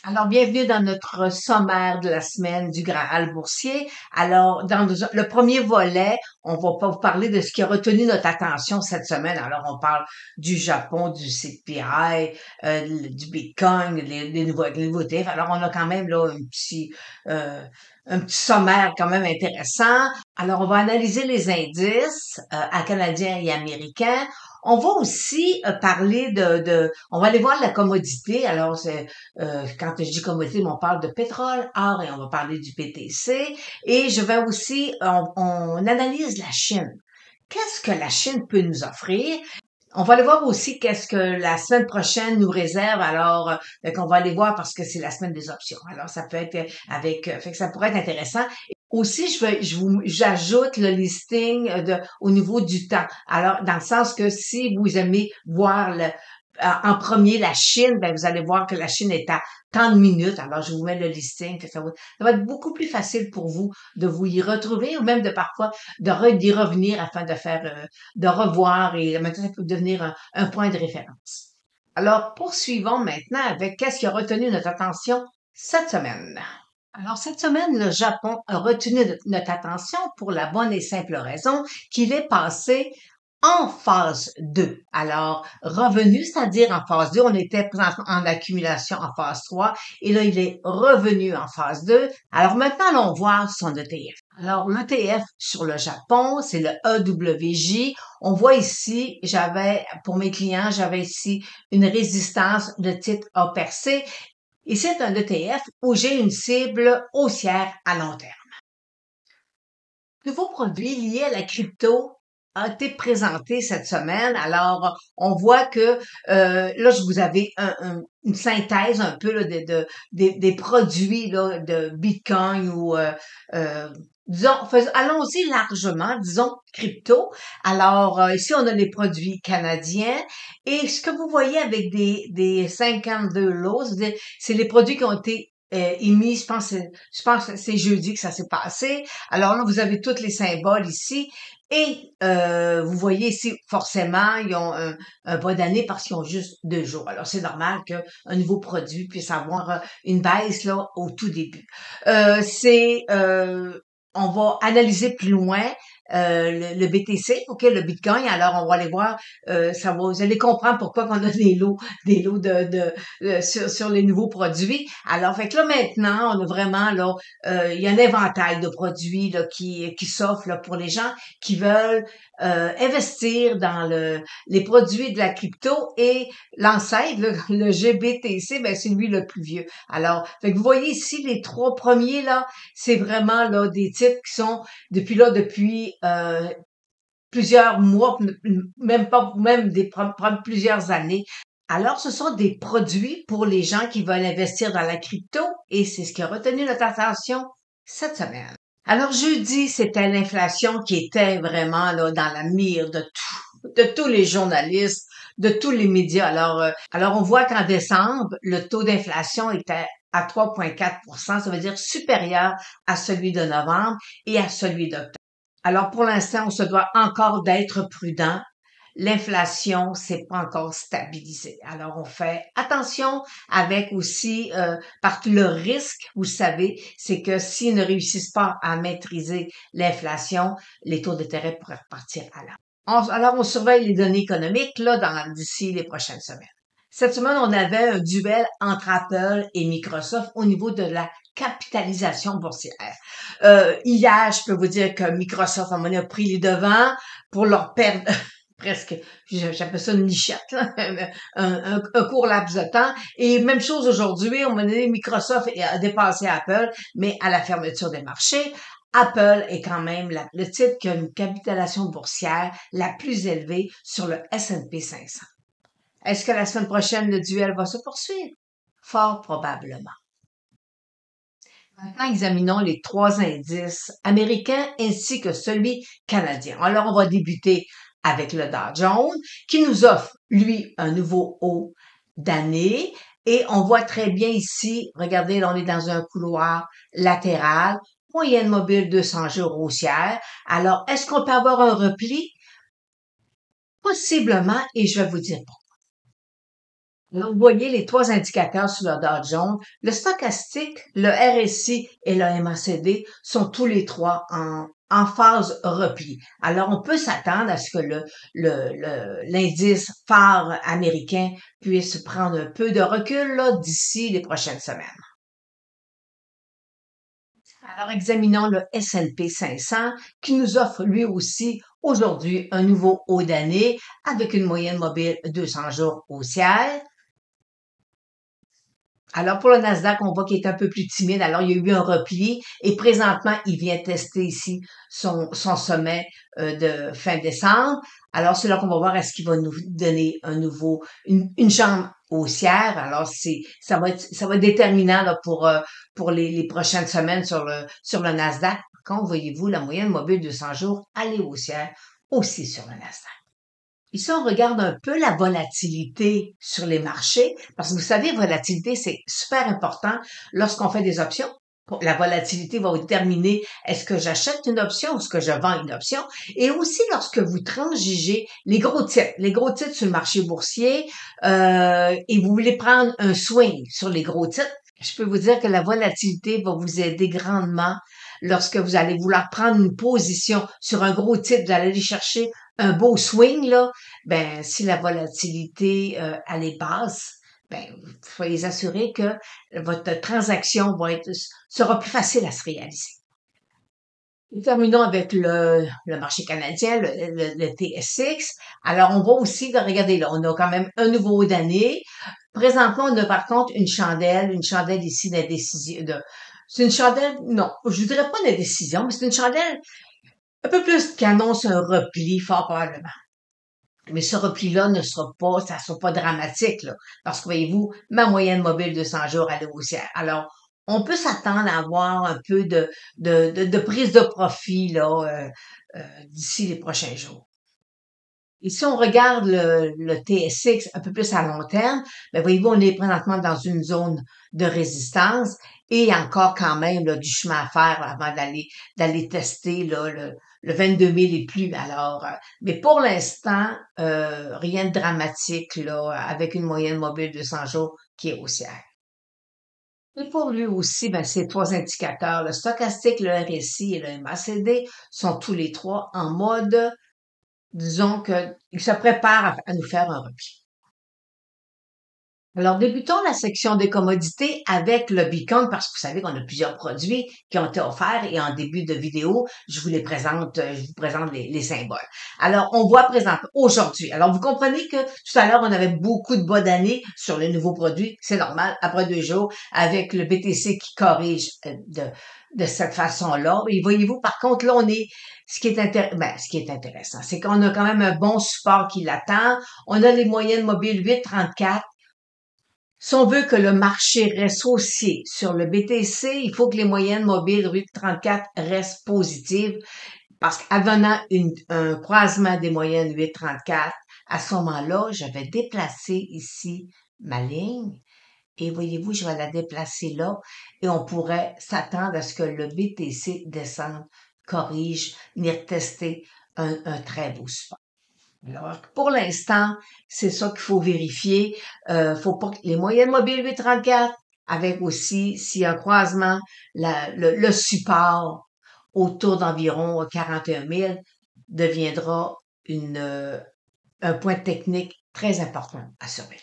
Alors, bienvenue dans notre sommaire de la semaine du Graal boursier. Alors, dans le premier volet, on va pas vous parler de ce qui a retenu notre attention cette semaine. Alors, on parle du Japon, du CPI, du Bitcoin, les nouveautés. Alors, on a quand même là euh, un petit sommaire quand même intéressant. Alors, on va analyser les indices à canadiens et américains. On va aussi parler on va aller voir la commodité. Alors, quand je dis commodité, on parle de pétrole, or, et on va parler du PTC. Et je vais aussi, on analyse la Chine. Qu'est-ce que la Chine peut nous offrir? On va aller voir aussi qu'est-ce que la semaine prochaine nous réserve. Alors, qu'on va aller voir parce que c'est la semaine des options. Alors, ça peut être fait que ça pourrait être intéressant. Aussi, j'ajoute le listing au niveau du temps. Alors, dans le sens que si vous aimez voir en premier la Chine, ben vous allez voir que la Chine est à tant de minutes. Alors, je vous mets le listing, que ça va être beaucoup plus facile pour vous de vous y retrouver ou même de parfois d'y revenir afin de revoir et maintenant ça peut devenir un point de référence. Alors, poursuivons maintenant avec qu'est-ce qui a retenu notre attention cette semaine. Alors, cette semaine, le Japon a retenu notre attention pour la bonne et simple raison qu'il est passé en phase 2. Alors, revenu, c'est-à-dire en phase 2, on était présentement en accumulation en phase 3 et là, il est revenu en phase 2. Alors maintenant, allons voir son ETF. Alors, l'ETF sur le Japon, c'est le EWJ. On voit ici, pour mes clients, j'avais ici une résistance de titre A percé et c'est un ETF où j'ai une cible haussière à long terme. Nouveau produit lié à la crypto a été présenté cette semaine. Alors, on voit que là, je vous avais une synthèse un peu là, des produits là, de Bitcoin ou disons, allons-y largement, disons crypto. Alors, ici, on a les produits canadiens. Et ce que vous voyez avec des 52 lots, c'est les produits qui ont été émis, je pense que c'est jeudi que ça s'est passé. Alors là, vous avez tous les symboles ici. Et vous voyez ici, forcément, ils ont un bas d'année parce qu'ils ont juste 2 jours. Alors, c'est normal qu'un nouveau produit puisse avoir une baisse là au tout début. On va analyser plus loin le BTC, ok, le Bitcoin. Alors, on va aller voir, vous allez comprendre pourquoi qu'on a des lots sur les nouveaux produits. Alors, fait que là maintenant, on a vraiment là, il y a un éventail de produits là qui s'offrent là pour les gens qui veulent investir dans les produits de la crypto et l'ancêtre, le GBTC, ben c'est lui le plus vieux. Alors, fait que vous voyez ici les 3 premiers là, c'est vraiment là des titres qui sont depuis plusieurs mois, même pas, même plusieurs années. Alors, ce sont des produits pour les gens qui veulent investir dans la crypto et c'est ce qui a retenu notre attention cette semaine. Alors, jeudi, c'était l'inflation qui était vraiment là dans la mire de tous les journalistes, de tous les médias. Alors on voit qu'en décembre, le taux d'inflation était à 3,4%, ça veut dire supérieur à celui de novembre et à celui d'octobre. Alors, pour l'instant, on se doit encore d'être prudent. L'inflation s'est pas encore stabilisée. Alors, on fait attention avec aussi, parce que le risque, vous savez, c'est que s'ils ne réussissent pas à maîtriser l'inflation, les taux d'intérêt pourraient repartir à la. Alors, on surveille les données économiques, là, d'ici les prochaines semaines. Cette semaine, on avait un duel entre Apple et Microsoft au niveau de la capitalisation boursière. Hier, je peux vous dire que Microsoft a pris les devants pour leur perdre presque, j'appelle ça une lichette, là, un court laps de temps. Et même chose aujourd'hui, on m'a donné Microsoft a dépassé Apple, mais à la fermeture des marchés. Apple est quand même le titre qui a une capitalisation boursière la plus élevée sur le S&P 500. Est-ce que la semaine prochaine, le duel va se poursuivre? Fort probablement. Maintenant, examinons les 3 indices américains ainsi que celui canadien. Alors, on va débuter avec le Dow Jones qui nous offre, lui, un nouveau haut d'année. Et on voit très bien ici, regardez, là, on est dans un couloir latéral, moyenne mobile 200 jours haussière. Alors, est-ce qu'on peut avoir un repli? Possiblement, et je vais vous dire pourquoi. Alors, vous voyez les trois indicateurs sur le Dow Jones. Le stochastique, le RSI et le MACD sont tous les trois en phase repli. Alors, on peut s'attendre à ce que l'indice phare américain puisse prendre un peu de recul là, d'ici les prochaines semaines. Alors, examinons le S&P 500 qui nous offre lui aussi aujourd'hui un nouveau haut d'année avec une moyenne mobile 200 jours haussière. Alors, pour le Nasdaq, on voit qu'il est un peu plus timide. Alors, il y a eu un repli et présentement, il vient tester ici son sommet de fin décembre. Alors, c'est là qu'on va voir est-ce qu'il va nous donner une jambe haussière. Alors, ça va être déterminant là, pour les prochaines semaines sur le Nasdaq. Quand voyez-vous la moyenne mobile de 100 jours aller haussière aussi sur le Nasdaq. Ici, on regarde un peu la volatilité sur les marchés, parce que vous savez, volatilité, c'est super important lorsqu'on fait des options. La volatilité va déterminer est-ce que j'achète une option ou est-ce que je vends une option. Et aussi lorsque vous transigez les gros titres sur le marché boursier, et vous voulez prendre un swing sur les gros titres, je peux vous dire que la volatilité va vous aider grandement lorsque vous allez vouloir prendre une position sur un gros titre, vous allez aller chercher un beau swing, là, ben, si la volatilité, elle est basse, ben, soyez assurés que votre transaction sera plus facile à se réaliser. Et terminons avec le marché canadien, le TSX. Alors, on voit aussi, regardez là, on a quand même un nouveau haut d'année. Présentement, on a par contre une chandelle ici d'indécision. C'est une chandelle, non, je dirais pas d'indécision, mais c'est une chandelle un peu plus qui annonce un repli, fort probablement. Mais ce repli-là ça sera pas dramatique, là, parce que voyez-vous, ma moyenne mobile de 100 jours, elle est haussière. Alors, on peut s'attendre à avoir un peu de prise de profit, là, d'ici les prochains jours. Et si on regarde le TSX un peu plus à long terme, ben voyez-vous, on est présentement dans une zone de résistance et encore quand même là, du chemin à faire là, avant d'aller tester là, le 22 000 et plus. Alors, mais pour l'instant, rien de dramatique là, avec une moyenne mobile de 100 jours qui est haussière. Et pour lui aussi, ben, ces trois indicateurs, le stochastique, le RSI et le MACD, sont tous les trois en mode disons qu'il se prépare à nous faire un repli. Alors, débutons la section des commodités avec le Bitcoin parce que vous savez qu'on a plusieurs produits qui ont été offerts et en début de vidéo, je vous présente les symboles. Alors, on voit présent aujourd'hui. Alors, vous comprenez que tout à l'heure, on avait beaucoup de bas d'année sur les nouveaux produits. C'est normal. Après 2 jours, avec le BTC qui corrige de cette façon-là. Et voyez-vous, par contre, là, ce qui est intéressant, c'est qu'on a quand même un bon support qui l'attend. On a les moyennes mobiles 8,34. Si on veut que le marché reste haussier sur le BTC, il faut que les moyennes mobiles 8,34 restent positives parce qu'avenant un croisement des moyennes 8,34, à ce moment-là, je vais déplacer ici ma ligne et voyez-vous, je vais la déplacer là et on pourrait s'attendre à ce que le BTC descende, corrige, venir tester un très beau support. Alors, pour l'instant, c'est ça qu'il faut vérifier. Faut pas que les moyennes mobiles 8,34 avec aussi, s'il y a un croisement, le support autour d'environ 41 000 deviendra un point technique très important à surveiller.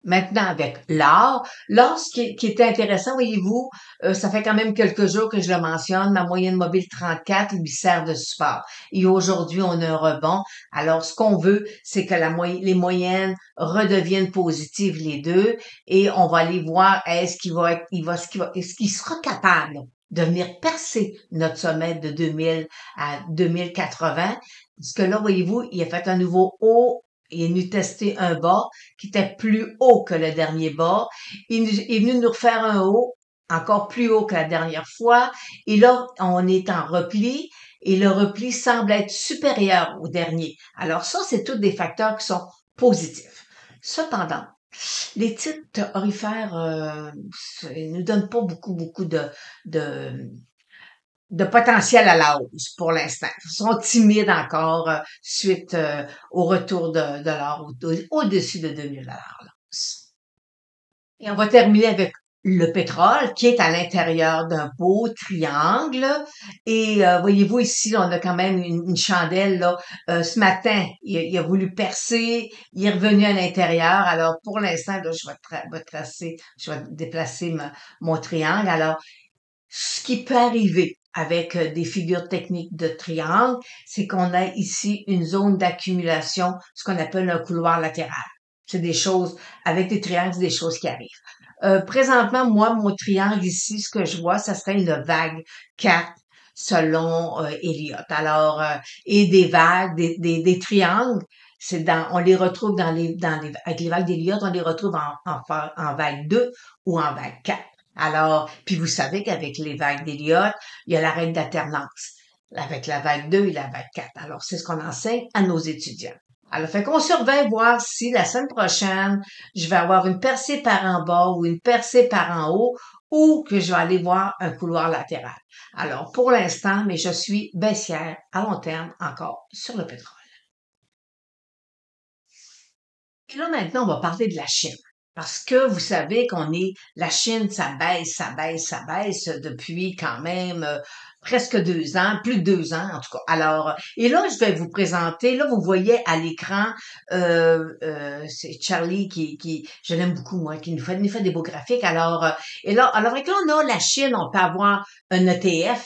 Maintenant, avec l'or, ce qui est intéressant, voyez-vous, ça fait quand même quelques jours que je le mentionne, ma moyenne mobile 34 lui sert de support. Et aujourd'hui, on a un rebond. Alors, ce qu'on veut, c'est que les moyennes redeviennent positives les deux, et on va aller voir est-ce qu'il sera capable de venir percer notre sommet de 2000 à 2080. Parce que là, voyez-vous, il a fait un nouveau haut. Il est venu tester un bas qui était plus haut que le dernier bas. Il est venu nous refaire un haut encore plus haut que la dernière fois. Et là, on est en repli et le repli semble être supérieur au dernier. Alors ça, c'est tous des facteurs qui sont positifs. Cependant, les titres orifères ne nous donnent pas beaucoup de, de potentiel à la hausse pour l'instant. Ils sont timides encore suite au retour de l'or au-dessus de 2000 $. Et on va terminer avec le pétrole qui est à l'intérieur d'un beau triangle. Et voyez-vous ici, là, on a quand même une chandelle. Là. Ce matin, il a voulu percer, il est revenu à l'intérieur. Alors pour l'instant, là, je vais déplacer mon triangle. Alors, ce qui peut arriver avec des figures techniques de triangle, c'est qu'on a ici une zone d'accumulation, ce qu'on appelle un couloir latéral. C'est des choses, avec des triangles, c'est des choses qui arrivent. Présentement, moi, mon triangle ici, ce que je vois, ça serait une vague 4 selon Elliott. Alors, et des vagues, des triangles, on les retrouve avec les vagues d'Elliott, on les retrouve en vague 2 ou en vague 4. Alors, puis vous savez qu'avec les vagues d'Elliott, il y a la règle d'alternance avec la vague 2 et la vague 4. Alors, c'est ce qu'on enseigne à nos étudiants. Alors, fait qu'on surveille voir si la semaine prochaine, je vais avoir une percée par en bas ou une percée par en haut ou que je vais aller voir un couloir latéral. Alors, pour l'instant, mais je suis baissière à long terme encore sur le pétrole. Et là, maintenant, on va parler de la Chine. Parce que vous savez la Chine, ça baisse, ça baisse, ça baisse depuis quand même presque 2 ans, plus de 2 ans en tout cas. Alors, et là, je vais vous présenter, là, vous voyez à l'écran, c'est Charlie je l'aime beaucoup, moi, qui nous fait des beaux graphiques. Alors, avec là, on a la Chine, on peut avoir un ETF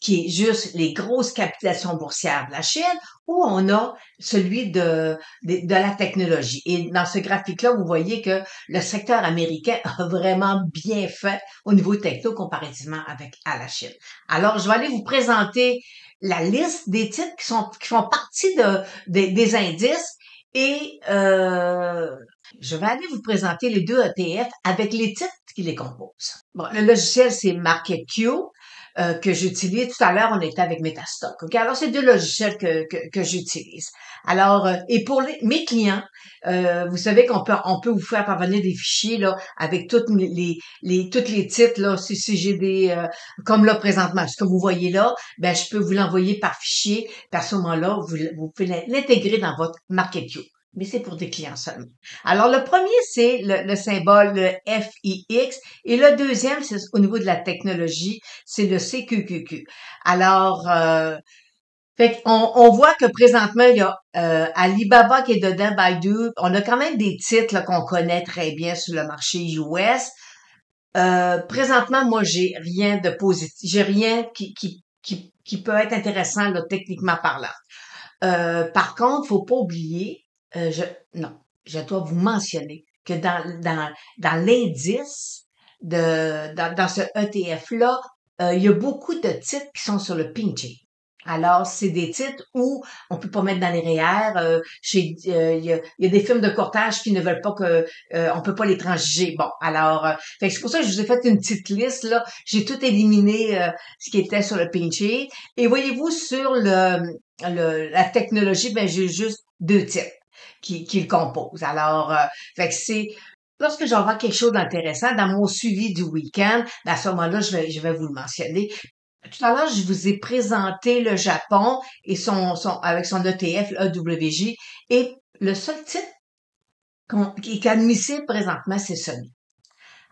qui est juste les grosses capitalisations boursières de la Chine, ou on a celui de la technologie. Et dans ce graphique-là, vous voyez que le secteur américain a vraiment bien fait au niveau techno comparativement à la Chine. Alors, je vais aller vous présenter la liste des titres qui font partie des indices et je vais aller vous présenter les 2 ETF avec les titres qui les composent. Bon, le logiciel, c'est MarketQ. Que j'utilise. Tout à l'heure, on était avec Metastock. Ok, alors c'est 2 logiciels que j'utilise. Alors, et pour mes clients, vous savez on peut vous faire parvenir des fichiers là avec toutes les titres là. Si j'ai comme là présentement, ce que vous voyez là, ben je peux vous l'envoyer par fichier. Puis à ce moment-là, vous pouvez l'intégrer dans votre MarketQ. Mais c'est pour des clients seulement. Alors, le premier, c'est le symbole le FIX et le deuxième, c'est au niveau de la technologie, c'est le CQQQ. Alors, fait on voit que présentement, il y a Alibaba qui est dedans, Baidu. On a quand même des titres là, qu'on connaît très bien sur le marché US. Présentement, moi, j'ai rien de positif. J'ai rien qui peut être intéressant là, techniquement parlant. Par contre, faut pas oublier, non, je dois vous mentionner que dans l'indice dans ce ETF-là, il y a beaucoup de titres qui sont sur le pinché. Alors, c'est des titres où on peut pas mettre dans les REER. Il y a des firmes de courtage qui ne veulent pas on peut pas les transiger. Bon, alors, fait que c'est pour ça que je vous ai fait une petite liste là. J'ai tout éliminé ce qui était sur le pinché. Et voyez-vous sur la technologie, ben j'ai juste 2 titres qui le composent. Alors, fait que c'est lorsque j'en vois quelque chose d'intéressant dans mon suivi du week-end, ben à ce moment-là, je vais vous le mentionner. Tout à l'heure, je vous ai présenté le Japon et avec son ETF, le EWJ, et le seul titre qui est admissible présentement, c'est celui.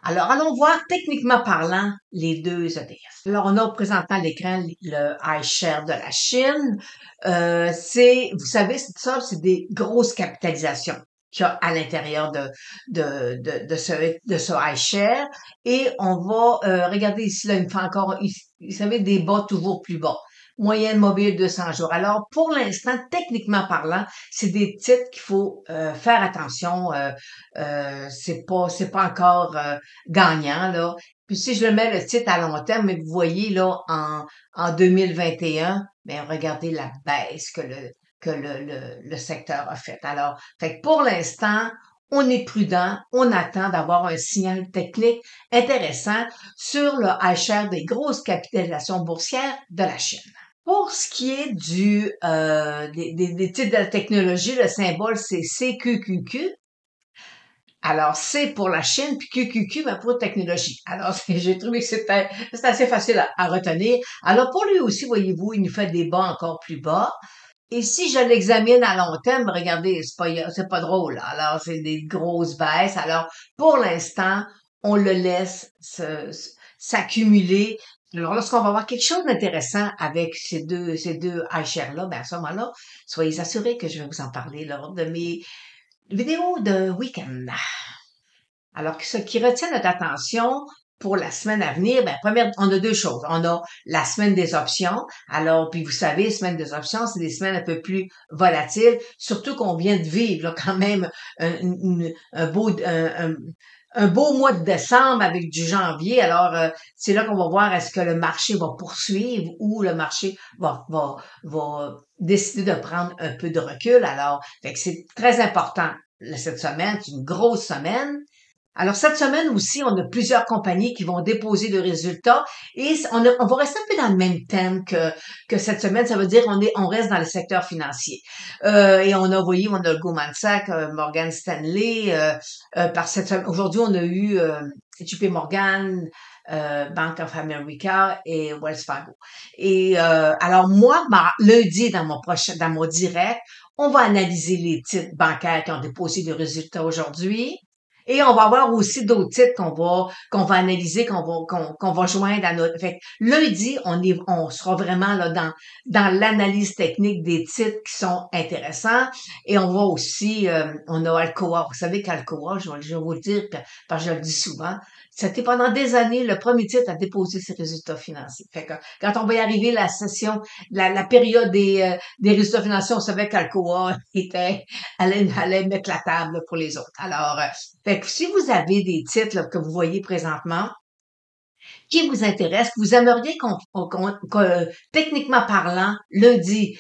Alors, allons voir techniquement parlant les 2 ETF. Alors, on a présentement à l'écran le iShare de la Chine. Vous savez, ça, c'est des grosses capitalisations qu'il y a à l'intérieur de ce iShare. Et on va regarder ici, là, il me fait encore, vous savez, des bas toujours plus bas. Moyenne mobile 200 jours. Alors, pour l'instant, techniquement parlant, c'est des titres qu'il faut faire attention. C'est pas encore gagnant, là. Puis si je le mets le titre à long terme, mais vous voyez, là, en 2021, ben, regardez la baisse que le secteur a fait. Alors, fait que pour l'instant, on est prudent, on attend d'avoir un signal technique intéressant sur le iShare des grosses capitalisations boursières de la Chine. Pour ce qui est des titres de la technologie, le symbole c'est CQQQ. Alors, C pour la Chine, puis QQQ, ben, pour technologie. Alors, j'ai trouvé que c'est assez facile à retenir. Alors, pour lui aussi, voyez-vous, il nous fait des bas encore plus bas. Et si je l'examine à long terme, regardez, c'est pas drôle. Alors, c'est des grosses baisses. Alors, pour l'instant, on le laisse s'accumuler. Alors, lorsqu'on va avoir quelque chose d'intéressant avec ces deux iShares-là, ben, à ce moment-là, soyez assurés que je vais vous en parler lors de mes vidéos de week-end. Alors, ce qui retient notre attention pour la semaine à venir, ben, première, on a deux choses. On a la semaine des options. Alors, puis vous savez, semaine des options, c'est des semaines un peu plus volatiles, surtout qu'on vient de vivre là, quand même un beau mois de décembre avec du janvier. Alors, c'est là qu'on va voir est-ce que le marché va poursuivre ou le marché va décider de prendre un peu de recul. Alors, fait que c'est très important. Cette semaine, c'est une grosse semaine. Alors, cette semaine aussi, on a plusieurs compagnies qui vont déposer de résultats et on va rester un peu dans le même thème que cette semaine. Ça veut dire on reste dans le secteur financier. Et voyez, on a le Goldman Sachs, Morgan Stanley. Par cette semaine, aujourd'hui, on a eu JP Morgan, Bank of America et Wells Fargo. Et alors moi, lundi dans mon direct, on va analyser les titres bancaires qui ont déposé des résultats aujourd'hui. Et on va avoir aussi d'autres titres qu'on va analyser, qu'on va joindre à notre. Fait que lundi, on sera vraiment là dans l'analyse technique des titres qui sont intéressants. Et on va aussi, on a Alcoa. Vous savez qu'Alcoa, je vais vous le dire, parce que je le dis souvent, c'était pendant des années le premier titre à déposer ses résultats financiers. Fait que quand on va y arriver la session, la période des résultats financiers, on savait qu'Alcoa allait mettre la table pour les autres. Alors, fait que si vous avez des titres là, que vous voyez présentement, qui vous intéresse, que vous aimeriez techniquement parlant, lundi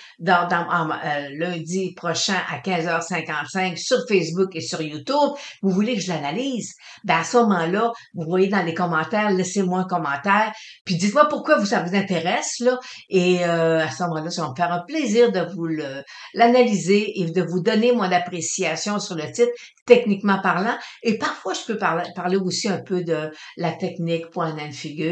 prochain à 15h55 sur Facebook et sur YouTube, vous voulez que je l'analyse, ben à ce moment-là, vous voyez dans les commentaires, laissez-moi un commentaire, puis dites-moi pourquoi ça vous intéresse, là, et à ce moment-là, ça va me faire un plaisir de vous l'analyser et de vous donner mon appréciation sur le titre, techniquement parlant, et parfois je peux parler aussi un peu de la technique point and figure.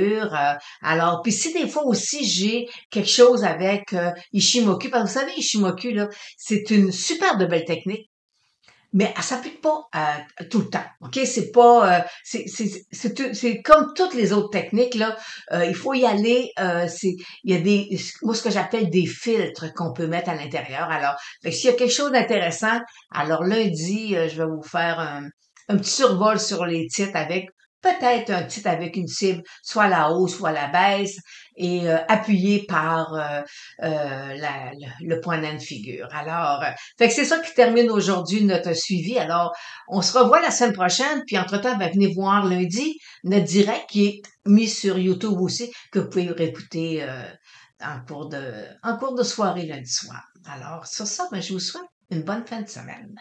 Alors, puis si des fois aussi j'ai quelque chose avec Ishimoku, parce que vous savez, Ishimoku, là, c'est une super de belle technique, mais elle s'applique pas tout le temps. OK? C'est pas c'est comme toutes les autres techniques, là, il faut y aller, il y a moi ce que j'appelle des filtres qu'on peut mettre à l'intérieur. Alors, fait que s'il y a quelque chose d'intéressant, alors lundi, je vais vous faire un petit survol sur les titres avec peut-être un titre avec une cible, soit à la hausse, soit à la baisse, et appuyé par le point de figure. Alors, fait que c'est ça qui termine aujourd'hui notre suivi. Alors, on se revoit la semaine prochaine, puis entre-temps, ben, venez voir lundi notre direct qui est mis sur YouTube aussi, que vous pouvez réécouter en cours de soirée lundi soir. Alors, sur ça, ben, je vous souhaite une bonne fin de semaine.